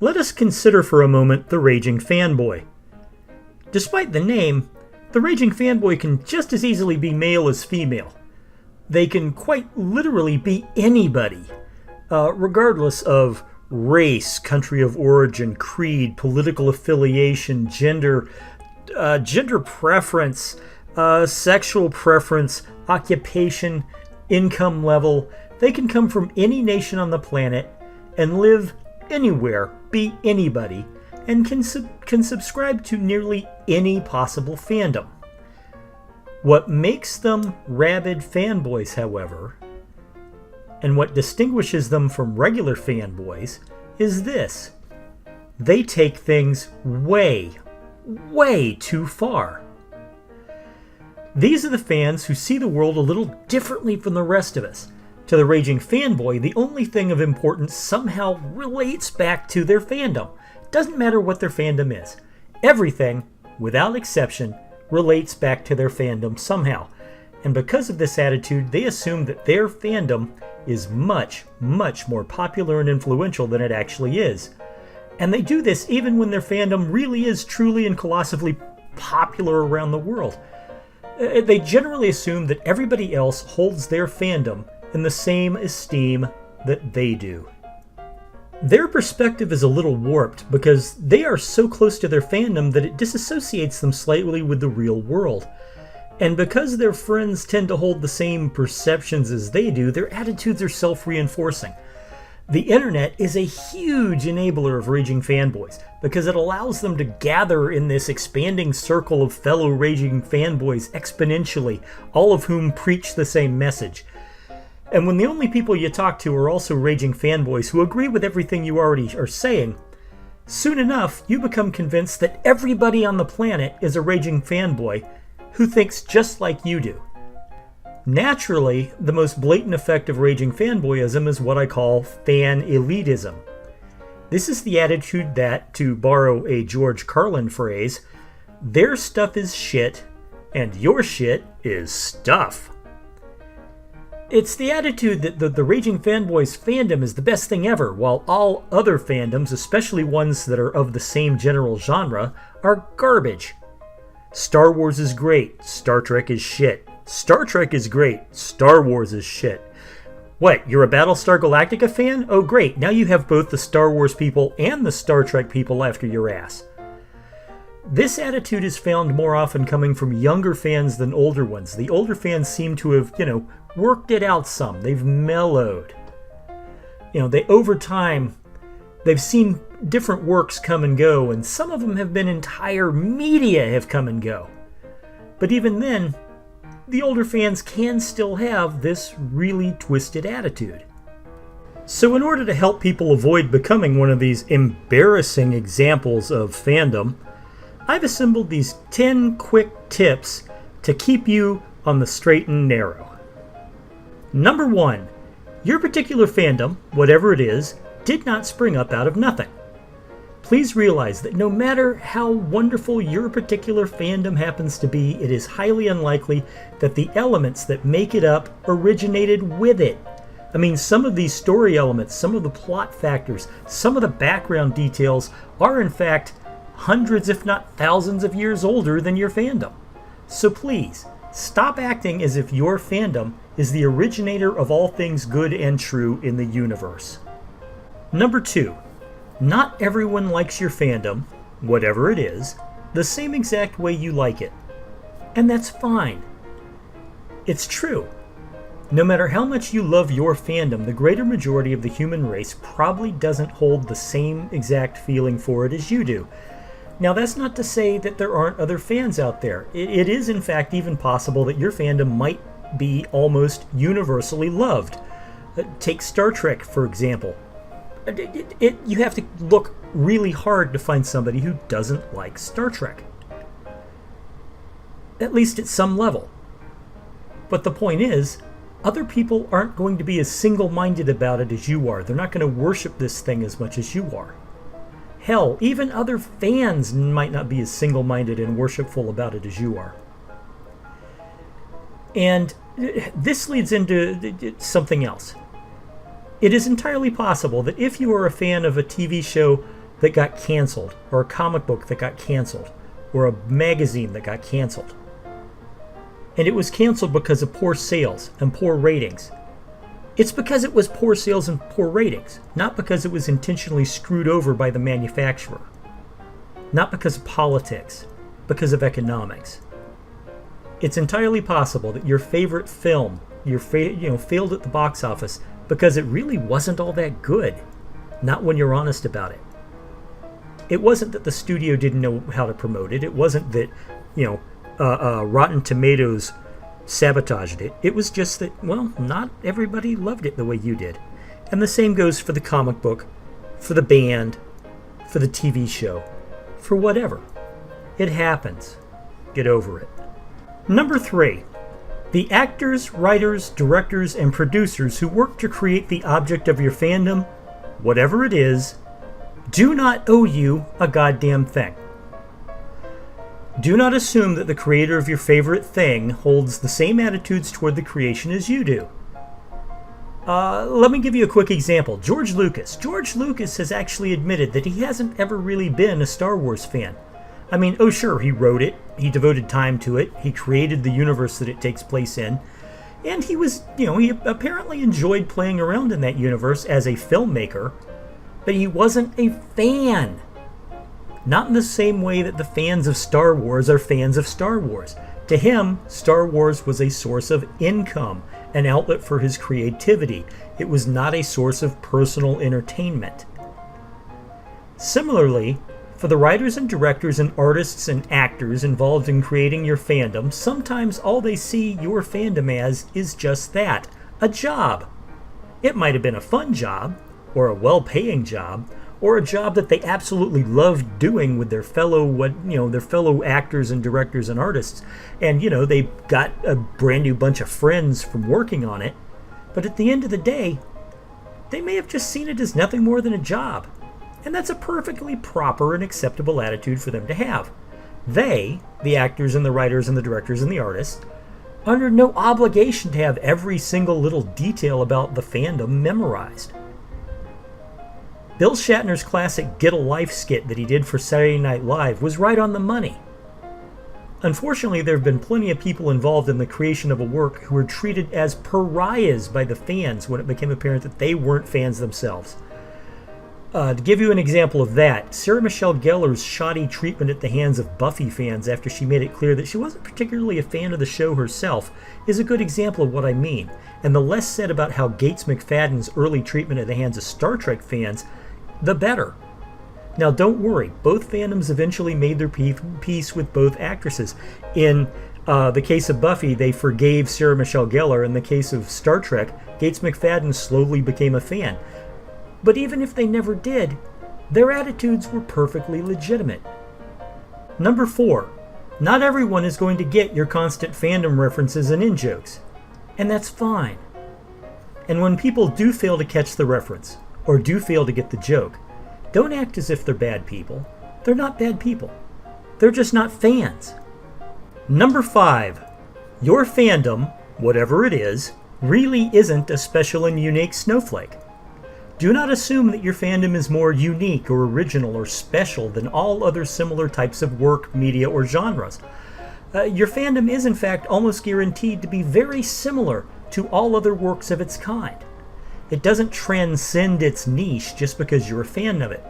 Let us consider for a moment the raging fanboy. Despite the name, the raging fanboy can just as easily be male as female. They can quite literally be anybody, regardless of race, country of origin, creed, political affiliation, gender preference, sexual preference, occupation, income level. They can come from any nation on the planet and live anywhere, be anybody, and can subscribe to nearly any possible fandom. What makes them rabid fanboys, however, and what distinguishes them from regular fanboys, is this: they take things way, way too far. These are the fans who see the world a little differently from the rest of us. To the raging fanboy, the only thing of importance somehow relates back to their fandom. Doesn't matter what their fandom is. Everything, without exception, relates back to their fandom somehow. And because of this attitude, they assume that their fandom is much, much more popular and influential than it actually is. And they do this even when their fandom really is truly and colossally popular around the world. They generally assume that everybody else holds their fandom in the same esteem that they do. Their perspective is a little warped because they are so close to their fandom that it disassociates them slightly with the real world. And because their friends tend to hold the same perceptions as they do, their attitudes are self-reinforcing. The internet is a huge enabler of raging fanboys because it allows them to gather in this expanding circle of fellow raging fanboys exponentially, all of whom preach the same message. And when the only people you talk to are also raging fanboys who agree with everything you already are saying, soon enough you become convinced that everybody on the planet is a raging fanboy who thinks just like you do. Naturally, the most blatant effect of raging fanboyism is what I call fan elitism. This is the attitude that, to borrow a George Carlin phrase, their stuff is shit and your shit is stuff. It's the attitude that the raging fanboys fandom is the best thing ever, while all other fandoms, especially ones that are of the same general genre, are garbage. Star Wars is great, Star Trek is shit. Star Trek is great, Star Wars is shit. What, you're a Battlestar Galactica fan? Oh great, now you have both the Star Wars people and the Star Trek people after your ass. This attitude is found more often coming from younger fans than older ones. The older fans seem to have, worked it out some. They've mellowed. Over time, they've seen different works come and go, and some of them have been entire media have come and go. But even then, the older fans can still have this really twisted attitude. So in order to help people avoid becoming one of these embarrassing examples of fandom, I've assembled these 10 quick tips to keep you on the straight and narrow. Number 1, your particular fandom, whatever it is, did not spring up out of nothing. Please realize that no matter how wonderful your particular fandom happens to be, it is highly unlikely that the elements that make it up originated with it. I mean, some of these story elements, some of the plot factors, some of the background details are in fact hundreds if not thousands of years older than your fandom. So please, stop acting as if your fandom is the originator of all things good and true in the universe. Number 2, not everyone likes your fandom, whatever it is, the same exact way you like it. And that's fine. It's true. No matter how much you love your fandom, the greater majority of the human race probably doesn't hold the same exact feeling for it as you do. Now, that's not to say that there aren't other fans out there. It is, in fact, even possible that your fandom might be almost universally loved. Take Star Trek, for example. You have to look really hard to find somebody who doesn't like Star Trek. At least at some level. But the point is, other people aren't going to be as single-minded about it as you are. They're not going to worship this thing as much as you are. Hell, even other fans might not be as single-minded and worshipful about it as you are. And this leads into something else. It is entirely possible that if you are a fan of a TV show that got canceled, or a comic book that got canceled, or a magazine that got canceled. And it was canceled because of poor sales and poor ratings. It's because it was poor sales and poor ratings, not because it was intentionally screwed over by the manufacturer. Not because of politics, because of economics. It's entirely possible that your favorite film, failed at the box office because it really wasn't all that good. Not when you're honest about it. It wasn't that the studio didn't know how to promote it. It wasn't that, Rotten Tomatoes sabotaged it. It was just that, well, not everybody loved it the way you did. And the same goes for the comic book, for the band, for the TV show, for whatever. It happens. Get over it. Number 3. The actors, writers, directors, and producers who work to create the object of your fandom, whatever it is, do not owe you a goddamn thing. Do not assume that the creator of your favorite thing holds the same attitudes toward the creation as you do. Let me give you a quick example. George Lucas. George Lucas has actually admitted that he hasn't ever really been a Star Wars fan. I mean, oh sure, he wrote it, he devoted time to it, he created the universe that it takes place in, and he was, he apparently enjoyed playing around in that universe as a filmmaker, but he wasn't a fan. Not in the same way that the fans of Star Wars are fans of Star Wars. To him, Star Wars was a source of income, an outlet for his creativity. It was not a source of personal entertainment. Similarly, for the writers and directors and artists and actors involved in creating your fandom, sometimes all they see your fandom as is just that, a job. It might have been a fun job, or a well-paying job, or a job that they absolutely loved doing with their fellow actors and directors and artists, and they got a brand new bunch of friends from working on it. But at the end of the day, they may have just seen it as nothing more than a job. And that's a perfectly proper and acceptable attitude for them to have. They, the actors and the writers and the directors and the artists, are under no obligation to have every single little detail about the fandom memorized. Bill Shatner's classic Get a Life skit that he did for Saturday Night Live was right on the money. Unfortunately, there have been plenty of people involved in the creation of a work who were treated as pariahs by the fans when it became apparent that they weren't fans themselves. To give you an example of that, Sarah Michelle Gellar's shoddy treatment at the hands of Buffy fans after she made it clear that she wasn't particularly a fan of the show herself is a good example of what I mean, and the less said about how Gates McFadden's early treatment at the hands of Star Trek fans, the better. Now don't worry, both fandoms eventually made their peace with both actresses. In the case of Buffy, they forgave Sarah Michelle Gellar. In the case of Star Trek, Gates McFadden slowly became a fan. But even if they never did, their attitudes were perfectly legitimate. Number 4. Not everyone is going to get your constant fandom references and in-jokes. And that's fine. And when people do fail to catch the reference, or do fail to get the joke, don't act as if they're bad people. They're not bad people. They're just not fans. Number 5. Your fandom, whatever it is, really isn't a special and unique snowflake. Do not assume that your fandom is more unique or original or special than all other similar types of work, media, or genres. Your fandom is in fact almost guaranteed to be very similar to all other works of its kind. It doesn't transcend its niche just because you're a fan of it.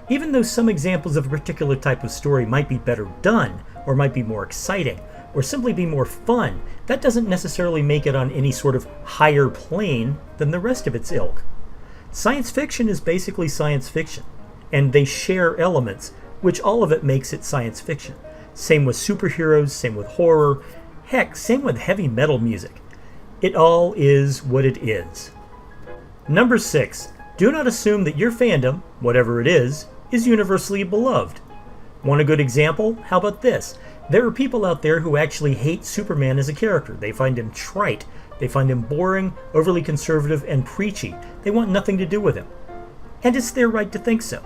Even though some examples of a particular type of story might be better done, or might be more exciting, or simply be more fun, that doesn't necessarily make it on any sort of higher plane than the rest of its ilk. Science fiction is basically science fiction, and they share elements, which all of it makes it science fiction. Same with superheroes, same with horror, heck, same with heavy metal music. It all is what it is. Number 6. Do not assume that your fandom, whatever it is universally beloved. Want a good example? How about this? There are people out there who actually hate Superman as a character. They find him trite. They find him boring, overly conservative, and preachy. They want nothing to do with him. And it's their right to think so.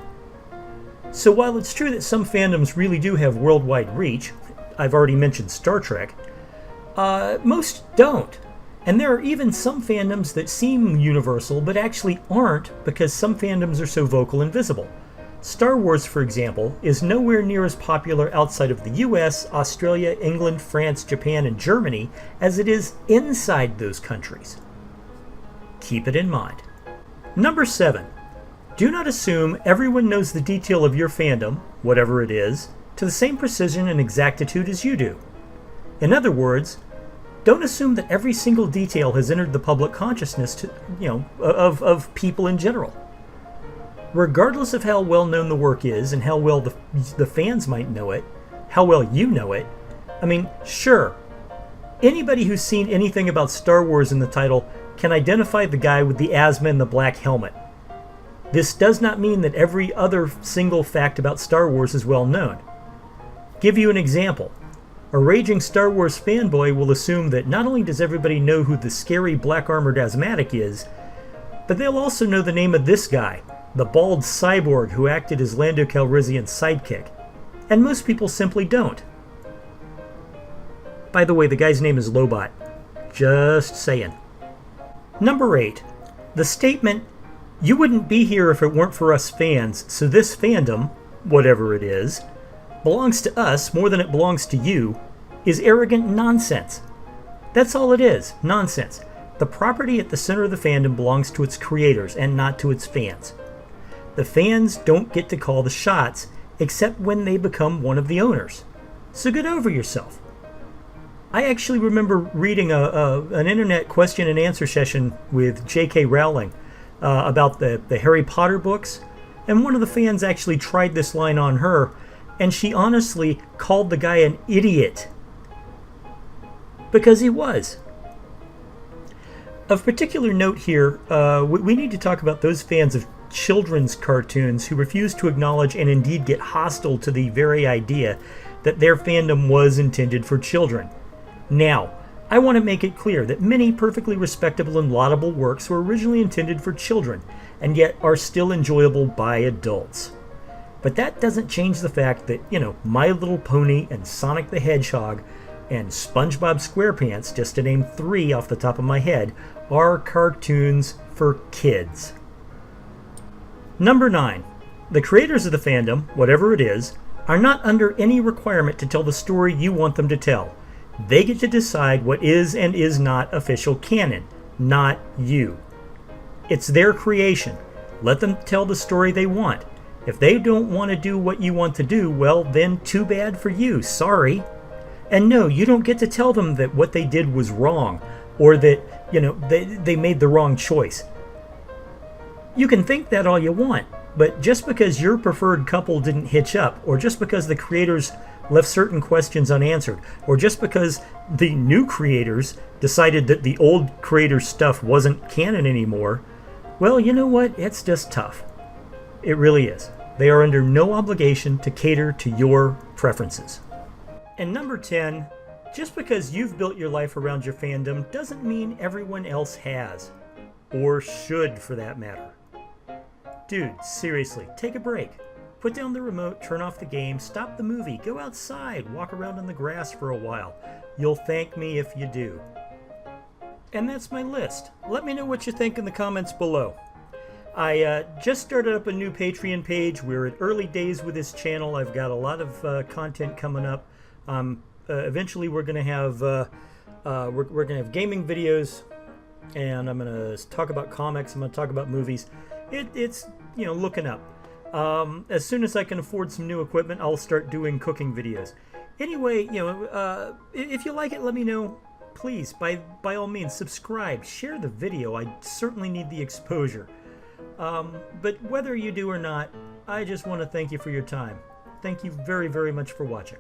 So while it's true that some fandoms really do have worldwide reach, I've already mentioned Star Trek, most don't. And there are even some fandoms that seem universal but actually aren't because some fandoms are so vocal and visible. Star Wars, for example, is nowhere near as popular outside of the US, Australia, England, France, Japan, and Germany as it is inside those countries. Keep it in mind. Number 7. Do not assume everyone knows the detail of your fandom, whatever it is, to the same precision and exactitude as you do. In other words, don't assume that every single detail has entered the public consciousness of people in general. Regardless of how well known the work is and how well the fans might know it, how well you know it, I mean, sure, anybody who's seen anything about Star Wars in the title can identify the guy with the asthma and the black helmet. This does not mean that every other single fact about Star Wars is well known. Give you an example. A raging Star Wars fanboy will assume that not only does everybody know who the scary black-armored asthmatic is, but they'll also know the name of this guy, the bald cyborg who acted as Lando Calrissian's sidekick. And most people simply don't. By the way, the guy's name is Lobot. Just saying. Number 8. The statement, "You wouldn't be here if it weren't for us fans, so this fandom, whatever it is, belongs to us more than it belongs to you," is arrogant nonsense. That's all it is, nonsense. The property at the center of the fandom belongs to its creators and not to its fans. The fans don't get to call the shots except when they become one of the owners. So get over yourself. I actually remember reading an internet question and answer session with J.K. Rowling about the Harry Potter books, and one of the fans actually tried this line on her, and she honestly called the guy an idiot. Because he was. Of particular note here, we need to talk about those fans of children's cartoons who refuse to acknowledge and indeed get hostile to the very idea that their fandom was intended for children. Now, I want to make it clear that many perfectly respectable and laudable works were originally intended for children, and yet are still enjoyable by adults. But that doesn't change the fact that, My Little Pony and Sonic the Hedgehog and SpongeBob SquarePants, just to name 3 off the top of my head, are cartoons for kids. Number 9. The creators of the fandom, whatever it is, are not under any requirement to tell the story you want them to tell. They get to decide what is and is not official canon, not you. It's their creation. Let them tell the story they want. If they don't want to do what you want to do, well, then too bad for you. Sorry. And no, you don't get to tell them that what they did was wrong, or that, they made the wrong choice. You can think that all you want, but just because your preferred couple didn't hitch up, or just because the creators left certain questions unanswered, or just because the new creators decided that the old creators' stuff wasn't canon anymore, well, you know what? It's just tough. It really is. They are under no obligation to cater to your preferences. And number 10, just because you've built your life around your fandom doesn't mean everyone else has. Or should, for that matter. Dude, seriously, take a break. Put down the remote, turn off the game, stop the movie, go outside, walk around in the grass for a while. You'll thank me if you do. And that's my list. Let me know what you think in the comments below. I just started up a new Patreon page. We're at early days with this channel. I've got a lot of content coming up. Eventually, we're gonna have we're gonna have gaming videos, and I'm gonna talk about comics. I'm gonna talk about movies. It's looking up. As soon as I can afford some new equipment, I'll start doing cooking videos. Anyway, if you like it, let me know. Please, by all means, subscribe, share the video. I certainly need the exposure. But whether you do or not, I just want to thank you for your time. Thank you very, very much for watching.